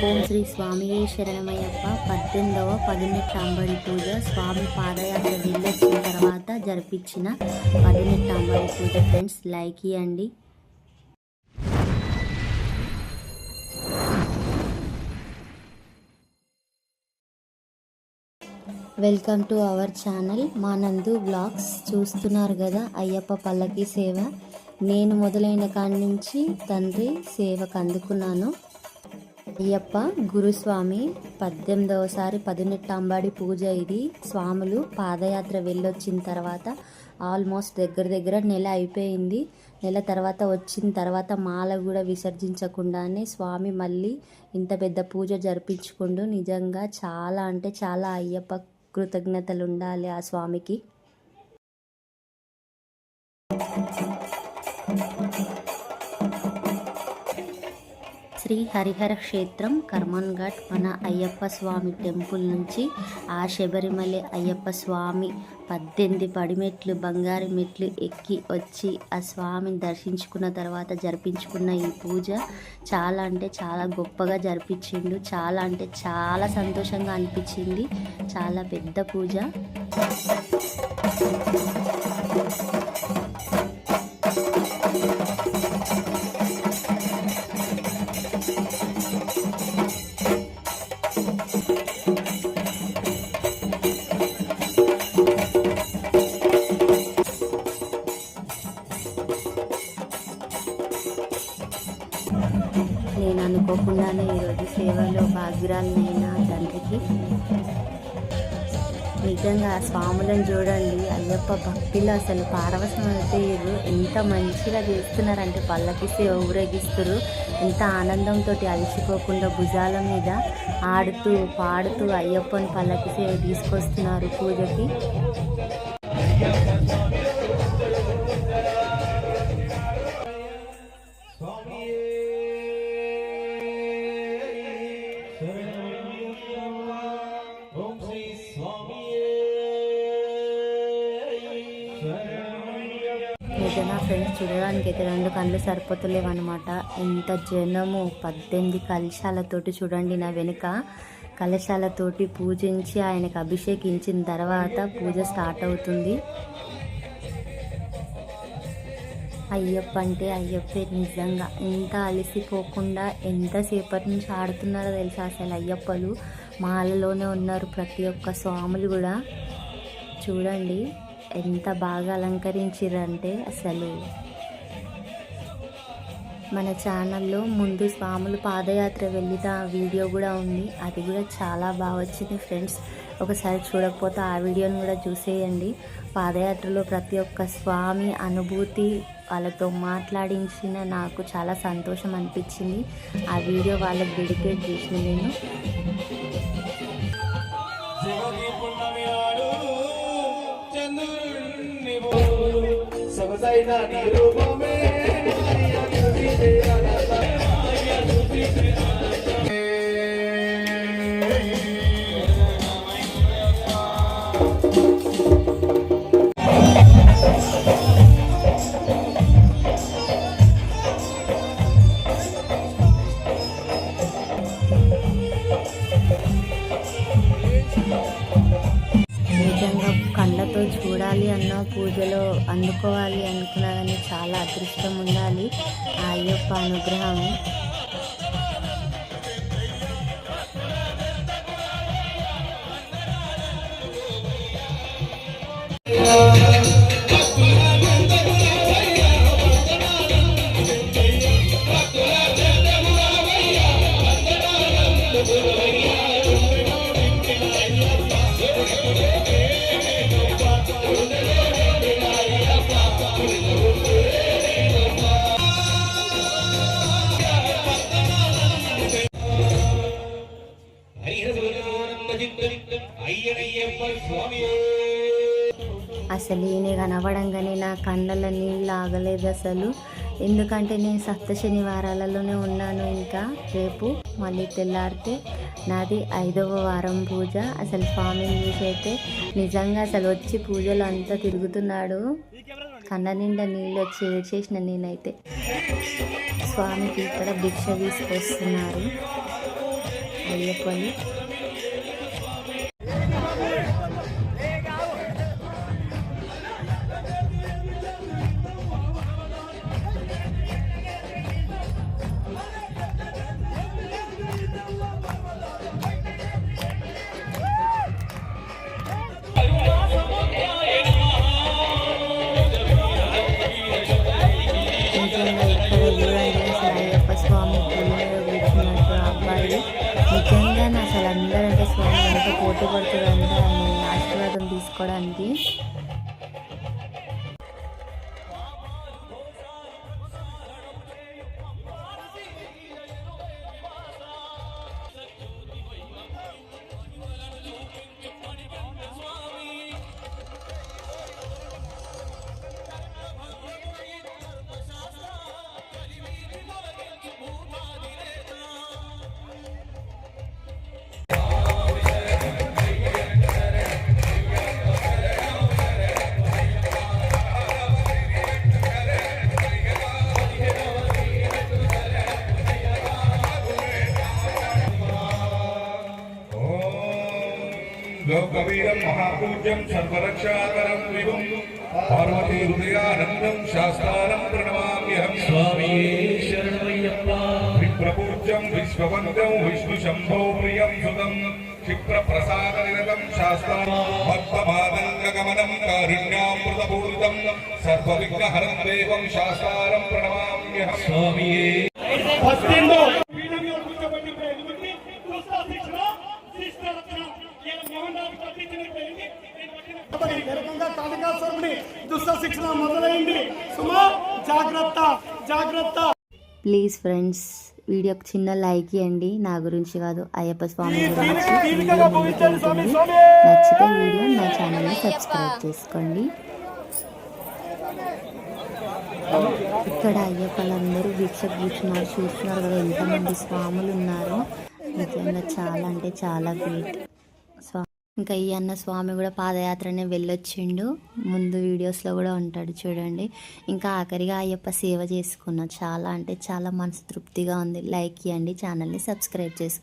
ఓం శ్రీ స్వామియే శరణమయ్యప్ప 18వ పదినెట్టాంబడి పూజ స్వామి పాదయాత్ర వెళ్ళొచ్చిన తర్వాత జరిపించిన పదినెట్టాంబడి పూజ. ఫ్రెండ్స్ లైక్ ఇవ్వండి. వెల్కమ్ టు అవర్ ఛానల్ మా నందు బ్లాగ్స్. చూస్తున్నారు కదా అయ్యప్ప పల్లకి సేవ. నేను మొదలైన కాడి నుంచి తండ్రి సేవకు అందుకున్నాను. అయ్యప్ప గురుస్వామి 18వసారి పదినెట్టాంబడి పూజ. ఇది స్వాములు పాదయాత్ర వెళ్ళొచ్చిన తర్వాత ఆల్మోస్ట్ దగ్గర నెల అయిపోయింది. నెల తర్వాత వచ్చిన తర్వాత మాల కూడా విసర్జించకుండానే స్వామి మళ్ళీ ఇంత పెద్ద పూజ జరిపించుకుంటూ నిజంగా చాలా అంటే చాలా అయ్యప్ప కృతజ్ఞతలు ఉండాలి ఆ స్వామికి. శ్రీ హరిహర క్షేత్రం కర్మన్ ఘాట్ మన అయ్యప్ప స్వామి టెంపుల్ నుంచి ఆ శబరిమల అయ్యప్ప స్వామి 18 పడిమెట్లు బంగారు మెట్లు ఎక్కి వచ్చి ఆ స్వామిని దర్శించుకున్న తర్వాత జరిపించుకున్న ఈ పూజ చాలా అంటే చాలా గొప్పగా జరిపించిండు. చాలా అంటే చాలా సంతోషంగా అనిపించింది. చాలా పెద్ద పూజ. నేను అనుకోకుండానే ఈరోజు సేవలో భాగ్యురాలనైనా తండ్రికి. నిజంగా స్వాములను చూడండి, అయ్యప్ప భక్తిలో అసలు పారవశం అయితే ఎంత మంచిగా చేస్తున్నారంటే పల్లకి సేవ ఊరేగిస్తారు. ఎంత ఆనందంతో అలసిపోకుండా భుజాల మీద ఆడుతూ పాడుతూ అయ్యప్పని పల్లకి సేవ తీసుకొస్తున్నారు పూజకి. నిజంగా ఫ్రెండ్స్ చూడడానికి అయితే 2 కళ్ళు సరిపోతలేవు అనమాట. ఎంత జనము. 18 కలశాలతోటి చూడండి నా వెనుక. కలశాలతోటి పూజించి ఆయనకు అభిషేకించిన తర్వాత పూజ స్టార్ట్ అవుతుంది. అయ్యప్ప అంటే అయ్యప్పే. నిజంగా ఎంత అలసిపోకుండా ఎంతసేపటి నుంచి ఆడుతున్నారో తెలుసా అసలు అయ్యప్పలు. మాలలోనే ఉన్నారు ప్రతి ఒక్క స్వాములు కూడా. చూడండి ఎంత బాగా అలంకరించారంటే అసలు. మన ఛానల్లో ముందు స్వాములు పాదయాత్ర వెళ్ళిన వీడియో కూడా ఉంది. అది కూడా చాలా బాగా వచ్చింది ఫ్రెండ్స్. ఒకసారి చూడకపోతే ఆ వీడియోని కూడా చూసేయండి. పాదయాత్రలో ప్రతి ఒక్క స్వామి అనుభూతి వాళ్ళతో మాట్లాడించిన నాకు చాలా సంతోషం అనిపించింది. ఆ వీడియో వాళ్ళకి డెడికేట్ చేసిన నేను. నిజంగా కళ్ళతో చూడాలి అన్న పూజలో అందుకోవాలి అనుకున్నా కానీ చాలా అదృష్టం ఉండాలి ఆ అయ్యప్ప అనుగ్రహం. అసలు ఈయన కనబడంగానే నా కళ్ళల్లో నీళ్ళు ఆగలేదు అసలు. ఎందుకంటే నేను సప్త శనివారాలలోనే ఉన్నాను. ఇంకా రేపు మళ్ళీ తెల్లారితే నాది 5వ వారం పూజ. అసలు స్వామిని చూసి అయితే నిజంగా అసలు వచ్చి పూజలు అంతా తిరుగుతున్నాడు. కళ్ళ నిండా నీళ్ళు వచ్చి ఏడ్చేసిన నేనైతే. స్వామికి ఇక్కడ భిక్ష తీసుకొస్తున్నారు అయ్యప్పని. నిజంగా ఇక్కడ చూడండి అసలు అయ్యప్ప స్వామి గుడిలో కూర్చున్నట్టు అబ్బాయి నిజంగానే అసలు అందరంటే స్వామి ఎంత పోటీ పడుతుందంటే ఆయన ఆశీర్వాదం తీసుకోవడానికి. लोकवीरं महापूज्यं सर्वरक्षाकरं विभुं पार्वती हृदयानन्दं शास्त्रारं प्रणमाम्यहं स्वामी शरणमय्यप्पा विप्रपूज्यं विश्ववन्द्यं विष्णुशम्भो प्रियं सुतं क्षिप्रप्रसादनिरतं शास्त्रारं भक्तमादङ्गगमनं कारुण्यामृतपूरितं सर्वविघ्नहरं देवं शास्त्रारं प्रणमाम्यहं स्वामी దుష్ట శిక్షణ మొదలైంది. సుమా జాగ్రత్త జాగ్రత్త. ప్లీజ్ ఫ్రెండ్స్ వీడియోకి చిన్న లైక్ ఇవ్వండి, నా గురించి కాదు అయ్యప్ప స్వామి గురించి. నచ్చితే వీడియో నా ఛానల్ని సబ్స్క్రైబ్ చేసుకోండి. ఇక్కడ అయ్యప్పలందరూ భిక్ష కూర్చున్నారు, చూస్తున్నారు కదా ఎంతమంది స్వాములు ఉన్నారో. నిజంగా చాలా అంటే చాలా గ్రేట్. ఇంకా ఈ అన్న స్వామి కూడా పాదయాత్రనే వెళ్ళొచ్చిండు, ముందు వీడియోస్లో కూడా ఉంటాడు చూడండి. ఇంకా ఆఖరిగా అయ్యప్ప సేవ చేసుకున్నా, చాలా అంటే చాలా మనసు తృప్తిగా ఉంది. లైక్ ఇవ్వండి, ఛానల్ని సబ్స్క్రైబ్ చేసుకోండి.